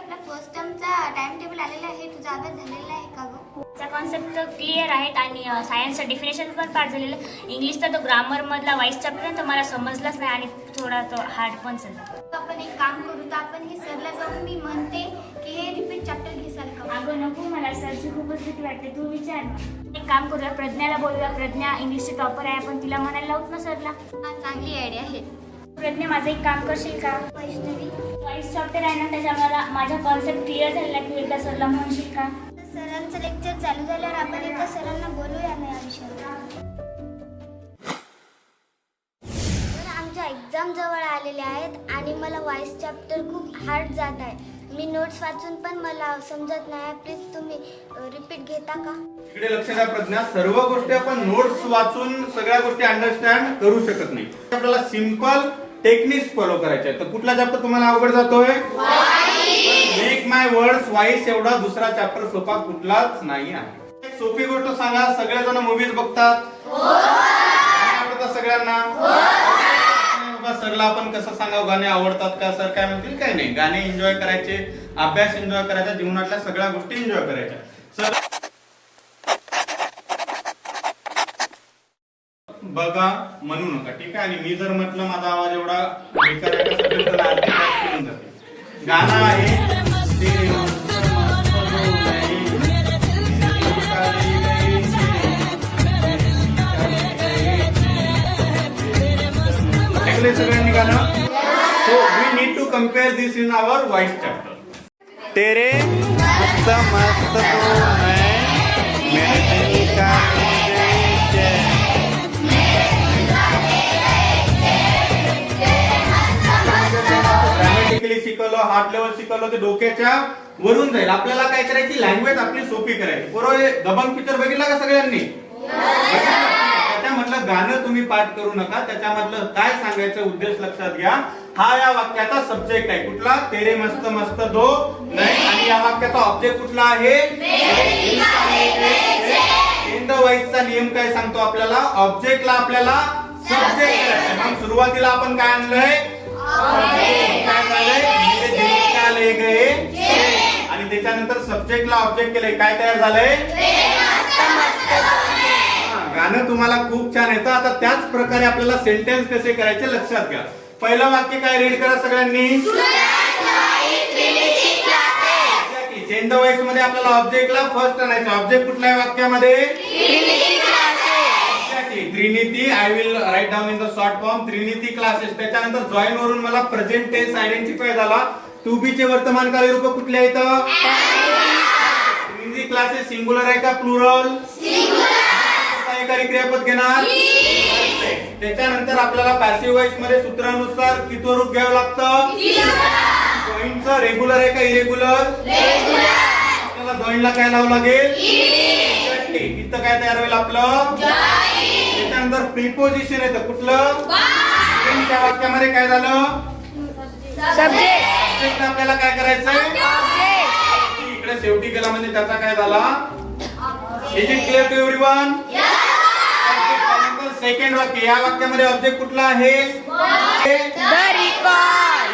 आपला first टर्मचा time table आलेला आहे. तुझा अभ्यास झालेला आहे का गं? चा कॉन्सेप्ट क्लिअर आहेत आणि सायन्सचं डेफिनेशन पण पाठ झालेलं. इंग्लिशचा तो ग्रामरमधला वाईस चॅप्टर तर मला समजलाच नाही आणि थोडा तो हार्ड पण झाला. आपण एक काम करू तर आपण हे सरला जाऊन मी म्हणते की हे रिपीट चॅप्टर घेसाल का? अगं नको, मला सरची खूपच भीती वाटते. तू विचार ना. एक काम करूया, प्रज्ञाला बोलूया. प्रज्ञा इंग्लिशची टॉपर आहे, आपण तिला म्हणायला लावूत ना सरला. हा, चांगली आयडिया आहे. प्रज्ञा, माझं एक काम करशील का? वैष्णवी, वाईस चॅप्टर आहे ना, त्याच्या मला माझा कॉन्सेप्ट क्लिअर झालेला. तू एकदा सरला म्हणशील का? सरांचं लेक्चर चालू झाल्यावर आपण एकदा सरांना बोलूया ना या विषयावर. आमच्या एक्झाम जवळ आलेल्या आहेत आणि मला व्हॉइस चॅप्टर खूप हार्ड जात आहे. मी नोट्स वाचून पण मला समजत नाही. प्लीज तुम्ही रिपीट घेता का? इकडे लक्ष द्या प्रज्ञा, सर्व गोष्टी आपण नोट्स वाचून सगळ्या गोष्टी अंडरस्टँड करू शकत नाही. आपल्याला सिंपल टेक्निक्स फॉलो करायचे आहेत. तर कुठला चॅप्टर तुम्हाला अवघड जातोय? मेक माय वर्ड्स वाईस एवढा दुसरा चॅप्टर सोपा कुठलाच नाही आहे. एक सोपी गोष्ट सांगा, सगळेजण मूवीज बघतात? आवडतात सगळ्यांना? सरला आपण कसं सांगावं, गाणे आवडतात का? सर काय म्हणतील? काय नाही, गाणे एन्जॉय करायचे, अभ्यास एन्जॉय करायचा, जीवनातल्या सगळ्या गोष्टी एन्जॉय करायच्या. सर बघा म्हणू नका, ठीक आहे? आणि मी जर म्हटलं माझा आवाज एवढा बेकार आहे का, सगळेजण आरती करून जाते. गाणं आहे सगळ्यांनी गाणं. So we need to compare this in our voice chapter. तेरे मस्त मस्त तो मैं मेरे दिल का ग्रामॅटिकली शिकवलं, हार्ट लेवल शिकवलं, ते डोक्याच्या वरून जाईल. आपल्याला काय करायची, लँग्वेज आपली सोपी करायची. बरोबर? दबंग पिक्चर बघितला का सगळ्यांनी? त्याच्यामधलं गाणं तुम्ही पाठ करू नका, त्याच्यामधलं काय सांगायचं उद्देश लक्षात घ्या. हा या वाक्याचा सब्जेक्ट आहे. कुठला? तेरे मस्त मस्त दो नाही. आणि या वाक्याचा ऑब्जेक्ट कुठला आहे? इन द व्हॉइसचा नियम काय सांगतो आपल्याला? ऑब्जेक्टला आपल्याला सब्जेक्ट करायचं. मग सुरुवातीला आपण काय आणलंय? काय झालंय? मेरे दिल का ले गए. आणि त्याच्यानंतर सब्जेक्टला ऑब्जेक्ट केलंय. काय तयार झालंय? गाणं तुम्हाला खूप छान येतं. आता त्याच प्रकारे आपल्याला सेंटेन्स कसे करायचे लक्षात घ्या. पहिलं वाक्य काय रीड करा सगळ्यांनी. चेंज द व्हॉइस मध्ये आपल्याला ऑब्जेक्टला फर्स्ट आणायचं. ऑब्जेक्ट कुठल्या वाक्यामध्ये? Trinity. I will write down in the short form Trinity classes. त्याच्यानंतर जॉईन वरून मला प्रेझेंट टेन्स आयडेंटिफाय झाला. टू बी चे वर्तमानकाली रूप कुठले आहेत? त्रिनिती क्लासेस सिंगुलर आहे का प्लुरल? कार्यकारी क्रियापद घेणार. त्याच्यानंतर आपल्याला पॅसिव्ह व्हॉइस मध्ये सूत्रानुसार किती रूप घ्यावं लागतं? जॉईनचं रेग्युलर आहे का इरेग्युलर? आपल्याला जॉईनला काय लावावं लागेल? इथं काय तयार होईल आपलं? त्याच्यानंतर प्रिपोजिशन येतं. कुठलं? त्या वाक्यामध्ये काय झालं? सब्जेक्ट. आपल्याला काय करायचंय? इकडे शेवटी गेला म्हणजे त्याचा काय झाला? Is it clear to everyone? Second वाक्य. या वाक्यामध्ये ऑब्जेक्ट कुठला आहे?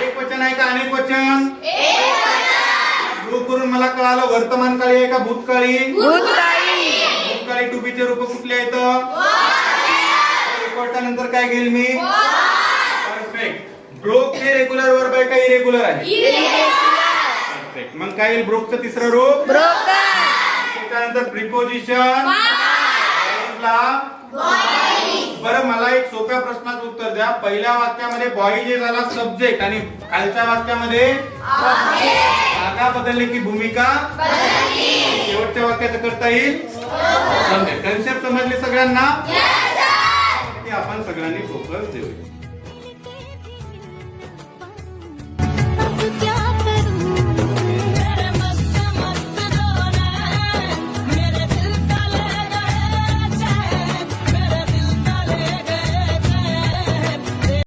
एक वचन आहे का अनेक वचन? ग्रुप करून मला कळालं वर्तमानकाळी आहे का भूतकाळी? भूतकाळी. टू बी चे रूप कुठले आहेत? नंतर काय घेईल मी? परफेक्ट. ब्रोक हे रेग्युलर वर्ब आहे का इरेग्युलर आहे? परफेक्ट. मग काय येईल ब्रोकचं तिसरं रूप? त्यानंतर प्रिपोजिशन. बरं, मला एक सोप्या प्रश्नाचं उत्तर द्या. पहिल्या वाक्यामध्ये बॉय जे झाला सब्जेक्ट आणि खालच्या वाक्यामध्ये जागा बदलली की भूमिका? शेवटच्या वाक्याचं करता येईल? कन्सेप्ट समजली सगळ्यांना? आपण सगळ्यांनी फोकस देऊया.